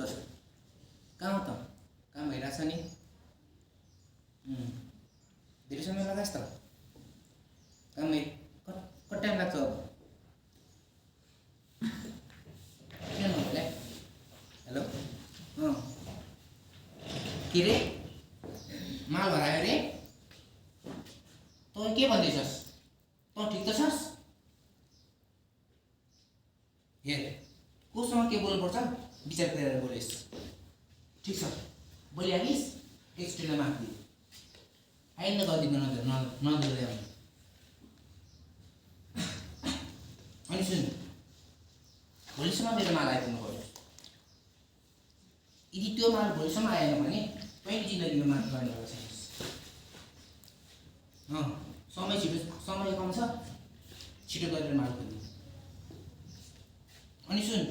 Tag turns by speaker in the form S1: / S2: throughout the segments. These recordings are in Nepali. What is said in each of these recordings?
S1: दस कहाँ हो त काम भइरहेछ नि धेरै समय लगाएस् त काम कति टाइम लाग्छ अब किन नभएला हेलो के रे माल भरायो रे तँ के भन्दैछस् तँ ठिक त छस् हेर कोसँग के बोल्नुपर्छ विचार गरेर बोलेस् ठिक छ बोलिहालिस् एकचोटिलाई माफ दिए आइन गल्ती नदिँदै आउनु अनि सुन भोलिसम्म मेरो माल आइपुग्नु पर्यो यदि त्यो माल भोलिसम्म आएन भने तैँले जिन्दगीमा माल गर्नेवाला छैनस् समय कम छ छिटो गरेर माल खोज्नु अनि सुन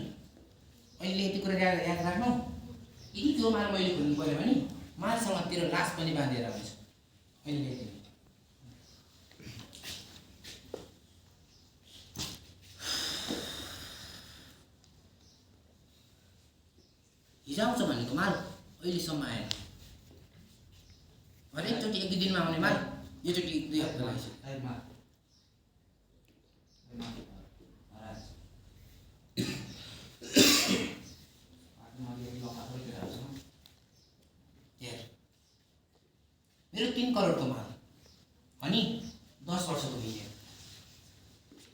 S1: अहिले यति कुरा याद राख्नु यदि त्यो माल मैले खोज्नु पऱ्यो भने मालसँग तेरो लास पनि बाँधेर हुन्छ अहिले हिजो आउँछ भनेको माल अहिलेसम्म आएन हरेकचोटि एक दुई दिनमा आउने माल योचोटि 2 हप्ता लाग्छ मेरो 3 करोडको माल अनि 10 वर्षको मिल्यो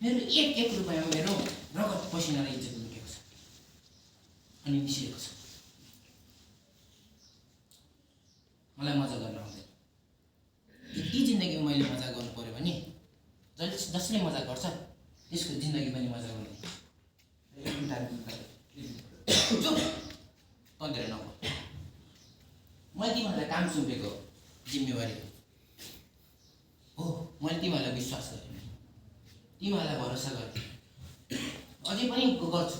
S1: मेरो एक रुपैयाँमा मेरो रगत पसिना र इज्जत लुकेको छ अनि मिसिएको छ मलाई मजा गर्न आउँदैन यति जिन्दगीमा मैले मजा गर्नु पर्यो भने जसले मजा गर्छ त्यसको जिन्दगी पनि मजा गर्ने चुप तन्देर नभो मैले तिमीहरूलाई काम सुम्पेको जिम्मेवारी हो मैले तिमीहरूलाई विश्वास गरेँ तिमीहरूलाई भरोसा गरेँ अझै पनि गर्छु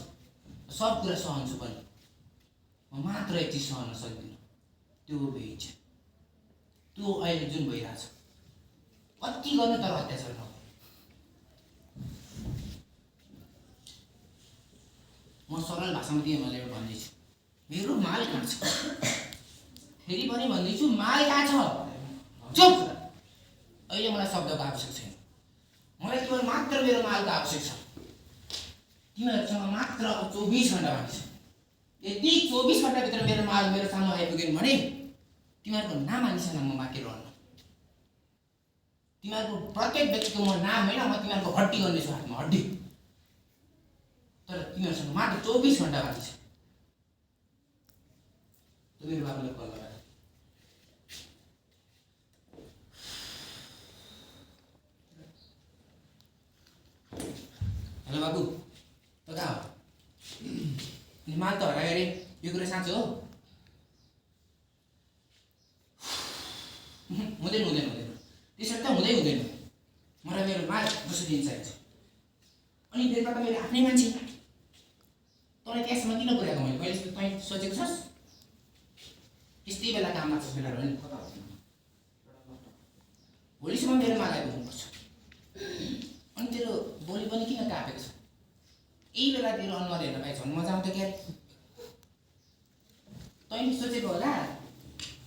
S1: सब कुरा सहन्छु पनि म मात्र यति सहन सक्दिनँ त्यो भइन्छ त्यो अहिले जुन भइरहेछ कति गर्नु तर अत्याचार नगर म सरल भाषामा तिमीहरूलाई एउटा भन्दैछु मेरो माल कहाँ छ फेरि पनि भन्दैछु माल कहाँ छ चुप अहिले मलाई शब्दको आवश्यक छैन मलाई केवल मात्र मेरो मालको आवश्यक छ तिमीहरूसँग मात्र अब 24 घण्टा बाँकी छ यदि 24 घण्टाभित्र मेरो माल मेरो सामु आइपुग्यो भने तिमीहरूको नाम आनिसँग म बाँकी रहन्न तिमीहरूको प्रत्येक व्यक्तिको म नाम होइन म तिमीहरूको हड्डी गर्नेछु हातमा हड्डी तर तिमीहरूसँग मात्र 24 घण्टा बाँकी छ मेरो बाबुले कल लगाएर हेलो बाबु त कहाँ हो अनि माल त हरायो अरे यो कुरा साँचो हो हुँदैन त्यसरी त हुँदैन मलाई मेरो माल कसरी दिन चाहिन्छ अनि बेलुका त मेरो आफ्नै मान्छे तँलाई त्यसमा किन गएको मैले कहिले तँ सोचेको छस् त्यस्तै बेला काममा छ बेला नि भोलिसम्म मेरो माल आइपुग्नुपर्छ अनि तेरो बोली पनि किन कापेको छ यही बेला तेरो अनुहार हेर्न पाए झन् मजा आउँथ्यो क्या तैँले सोचेको होला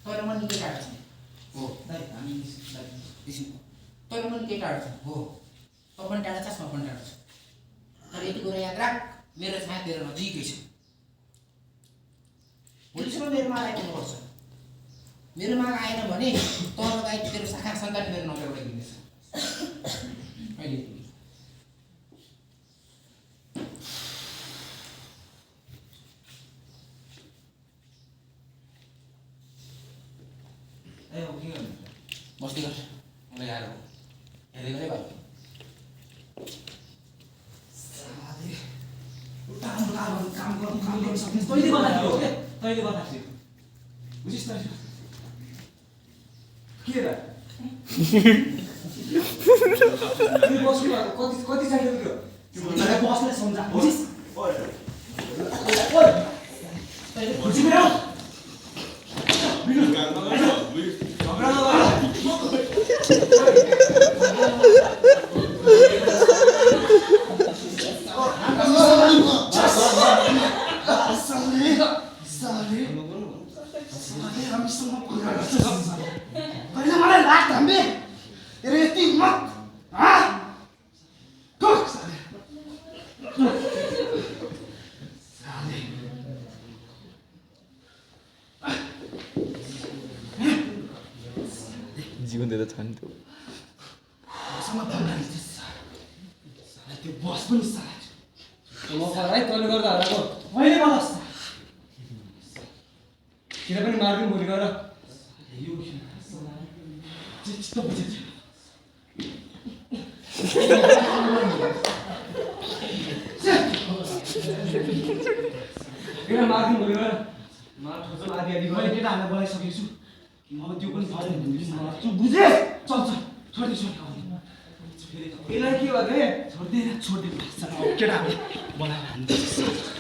S1: तर मन निकै टाढो छ हो दाइ हामी तर मन निकै टाढो छ हो तँ पनि टाढो छस् म पनि टाढो छ तर यति कुरा याद राख मेरो छाया तेरो नजिकै छ भोलिसम्म मेरो माल आइपुग्नुपर्छ मेरो माग आएन भने तँ लगायत तेरो शाखा सन्तान मेरो नजरबाट दिनेछ अहिले बस्दै गर मलाई आएर हेर्दै गरेँ भाइ
S2: काम गर्न सक्ने तैँले गर्दाखेरि हो क्या तैँले गर्दाखेरि बुझिस् त के रा बस्नु कति चाहियो त्यो बसलाई सम्झा बुझिस् बुझिरहेौ
S3: कुरा गर्छस् तैँले मलाई लात थाम्बे तेरो यति हिम्मत हाँ टोक साले साले
S4: जीवन दिँदा छान्थ्यो
S3: मसँग भन्नाले चाहिँ साला त्यो बस पनि साला
S2: म है तैँले गर्दा हराएको
S3: मैले बतास्
S2: किन पनि मार्दिउँ भोलि गएर
S3: यो चित्त बुझेछ
S2: किन मार्दिउँ भोलि गएर मार ठोक्छन् आधी आधी
S3: मैले
S2: गरे
S3: केटाहरूलाई बोलाइसकेको छु अब त्यो पनि मार्छु बुझे चल चल छोडिदे
S2: यसलाई के गर्दै
S3: छोडिदे केटाहरूले बोलाएर हान्नु